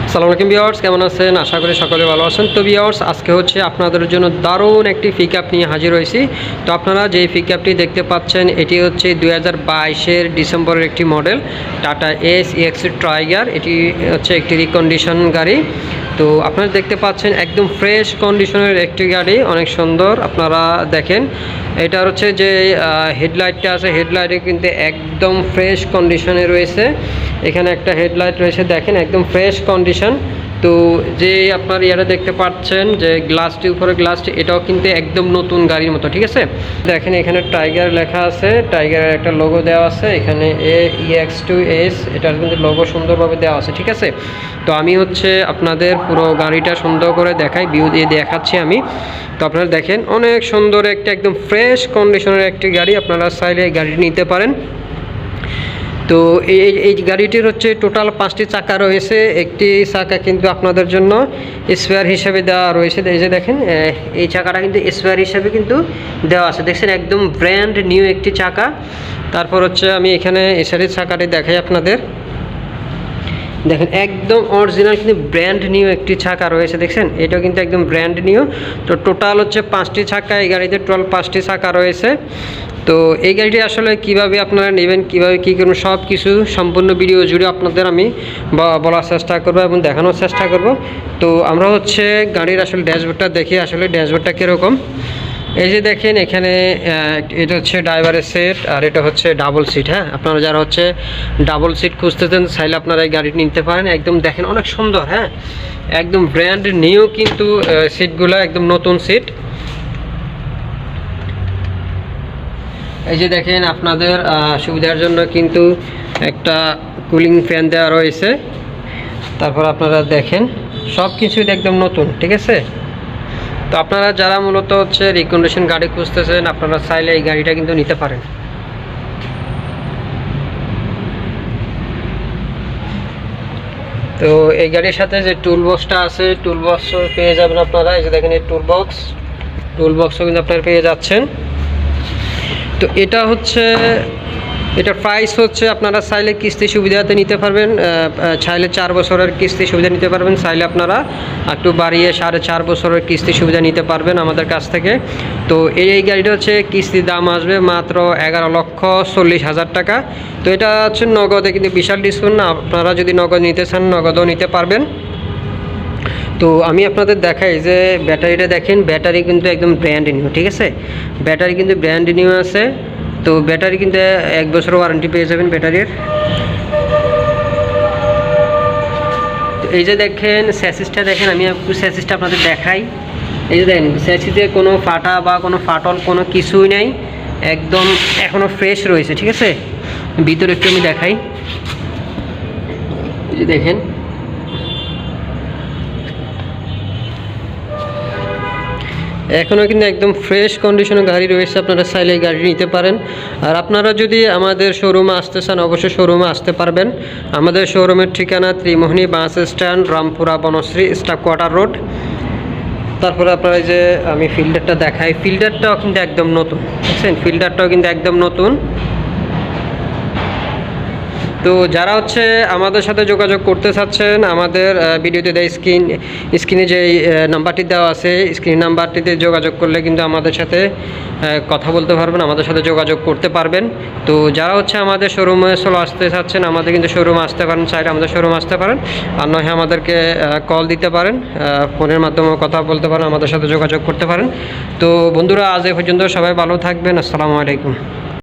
আসসালামু আলাইকুম ভিউয়ার্স, কেমন আছেন? আশা করি সকলে ভালো আছেন। তো ভিউয়ার্স, আজকে হচ্ছে আপনাদের জন্য দারুণ একটি পিকআপ নিয়ে হাজির হয়েছি। তো আপনারা যে পিকআপটি দেখতে পাচ্ছেন এটি হচ্ছে 2022-এর ডিসেম্বরের একটি মডেল টাটা এস টাইগার। এটি হচ্ছে একটি রিকন্ডিশন গাড়ি। তো আপনারা দেখতে পাচ্ছেন একদম ফ্রেশ কন্ডিশনের একটি গাড়ি, অনেক সুন্দর। আপনারা দেখেন এটা হচ্ছে যে হেডলাইটটা আছে, হেডলাইটে কিন্তু একদম ফ্রেশ কন্ডিশনে রয়েছে। এখানে একটা হেডলাইট রয়েছে, দেখেন একদম ফ্রেশ কন্ডিশন। তো যে আপনার ইয়াটা দেখতে পাচ্ছেন যে গ্লাসটি, উপরে গ্লাসটি, এটাও কিন্তু একদম নতুন গাড়ির মতো, ঠিক আছে। দেখেন এখানে টাইগার লেখা আছে, টাইগারের একটা লোগো দেওয়া আছে, এখানে EX2S এটার কিন্তু লোগো সুন্দরভাবে দেওয়া আছে, ঠিক আছে। তো আমি হচ্ছে আপনাদের পুরো গাড়িটা সুন্দর করে দেখাই, ভিউ দিয়ে দেখাচ্ছি আমি। তো আপনারা দেখেন অনেক সুন্দর একটা একদম ফ্রেশ কন্ডিশনের একটি গাড়ি, আপনারা চাইলে এই গাড়িটি নিতে পারেন। তো এই গাড়িটির হচ্ছে টোটাল 5টি চাকা রয়েছে। একটি চাকা কিন্তু আপনাদের জন্য স্পেয়ার হিসেবে দেওয়া রয়েছে। এই যে দেখেন এই চাকাটা কিন্তু স্পেয়ার হিসেবে কিন্তু দেওয়া আছে, দেখছেন একদম ব্র্যান্ড নিউ একটি চাকা। তারপর হচ্ছে আমি এখানে এসারির চাকাটি দেখাই আপনাদের। দেখেন একদম অরিজিনাল কিন্তু ব্র্যান্ড নিউ একটি চাকা রয়েছে, দেখছেন এটাও কিন্তু একদম ব্র্যান্ড নিউ। তো টোটাল হচ্ছে 5টি চাকা এই গাড়িতে, টোটাল 5টি চাকা রয়েছে। তো এই গাড়িটি আসলে কিভাবে আপনারা নেবেন, কিভাবে কী করবেন, সব কিছু সম্পূর্ণ ভিডিও জুড়ে আপনাদের আমি বলার চেষ্টা করবো এবং দেখানোর চেষ্টা করব। তো আমরা হচ্ছে গাড়ির আসলে ড্যাশবোর্ডটা দেখি, আসলে ড্যাশবোর্ডটা কীরকম। এই যে দেখেন এখানে এটা হচ্ছে ড্রাইভারের সিট, আর এটা হচ্ছে ডাবল সিট। হ্যাঁ, আপনারা যারা হচ্ছে ডাবল সিট খুঁজতেছেন চাইলে আপনারা এই গাড়িটি নিতে পারেন। একদম দেখেন অনেক সুন্দর, হ্যাঁ একদম ব্র্যান্ড নিউ কিন্তু সিটগুলো একদম নতুন সিট। এই যে দেখেন আপনাদের সুবিধার জন্য কিন্তু একটা কুলিং ফ্যান দেওয়া রয়েছে। তারপর আপনারা দেখেন সব কিছুই একদম নতুন, ঠিক আছে। তো আপনারা যারা মূলত হচ্ছে রিকন্ডিশন গাড়ি খুঁজতেছেন আপনারা চাইলে এই গাড়িটা কিন্তু নিতে পারেন। তো এই গাড়ির সাথে যে টুল বক্সটা আছে, টুল বক্সও পেয়ে যাবেন আপনারা। এই যে দেখেন এই টুল বক্সও কিন্তু আপনারা পেয়ে যাচ্ছেন। তো এটা হচ্ছে, এটার প্রাইস হচ্ছে আপনারা চাইলে কিস্তি সুবিধাতে নিতে পারবেন, চাইলে 4 বছরের কিস্তি সুবিধা নিতে পারবেন, চাইলে আপনারা একটু বাড়িয়ে 4.5 বছরের কিস্তি সুবিধা নিতে পারবেন আমাদের কাছ থেকে। তো এই গাড়িটা হচ্ছে কিস্তির দাম আসবে মাত্র 11,40,000 টাকা। তো এটা হচ্ছে নগদে কিন্তু বিশাল ডিসকাউন্ট না, আপনারা যদি নগদ নিতে চান নগদও নিতে পারবেন। তো আমি আপনাদের দেখাই যে ব্যাটারিটা দেখেন, ব্যাটারি কিন্তু একদম ব্র্যান্ড নিউ, ঠিক আছে। ব্যাটারি কিন্তু ব্র্যান্ড নিউ আছে। তো ব্যাটারি কিন্তু 1 বছর ওয়ারেন্টি পেয়ে যাবেন ব্যাটারির। এই যে দেখেন স্যাসিসটা দেখেন, আমি একটু স্যাসিসটা আপনাদের দেখাই। এই যে দেখেন স্যাসিসে কোনো ফাটা বা কোনো ফাটল কোনো কিছুই নেই, একদম এখনও ফ্রেশ রয়েছে, ঠিক আছে। ভিতরে একটু আমি দেখাই। এই যে দেখেন এখনও কিন্তু একদম ফ্রেশ কন্ডিশনের গাড়ি রয়েছে, আপনারা চাইলে এই গাড়ি নিতে পারেন। আর আপনারা যদি আমাদের শোরুমে আসতে চান অবশ্যই শোরুমে আসতে পারবেন। আমাদের শোরুমের ঠিকানা Trimohini bus stand, Rampura Banasree staff quarter road. তারপরে আপনারা যে আমি ফিল্টারটা দেখাই, ফিল্টারটাও কিন্তু একদম নতুন, বুঝছেন ফিল্টারটাও কিন্তু একদম নতুন। তো যারা হচ্ছে আমাদের সাথে যোগাযোগ করতে চাচ্ছেন, আমাদের ভিডিওতে দেয় স্ক্রিনে যে নাম্বারটি দেওয়া আছে, স্ক্রিন নাম্বারটিতে যোগাযোগ করলে কিন্তু আমাদের সাথে কথা বলতে পারবেন, আমাদের সাথে যোগাযোগ করতে পারবেন। তো যারা হচ্ছে আমাদের শোরুমে চলে আসতে চাচ্ছেন আমাদের কিন্তু শোরুমে আসতে পারেন, চাইলে আমাদের শোরুমে আসতে পারেন, আর নয় আমাদেরকে কল দিতে পারেন, ফোনের মাধ্যমে কথা বলতে পারেন, আমাদের সাথে যোগাযোগ করতে পারেন। তো বন্ধুরা আজ এ পর্যন্ত, সবাই ভালো থাকবেন। আসসালামু আলাইকুম।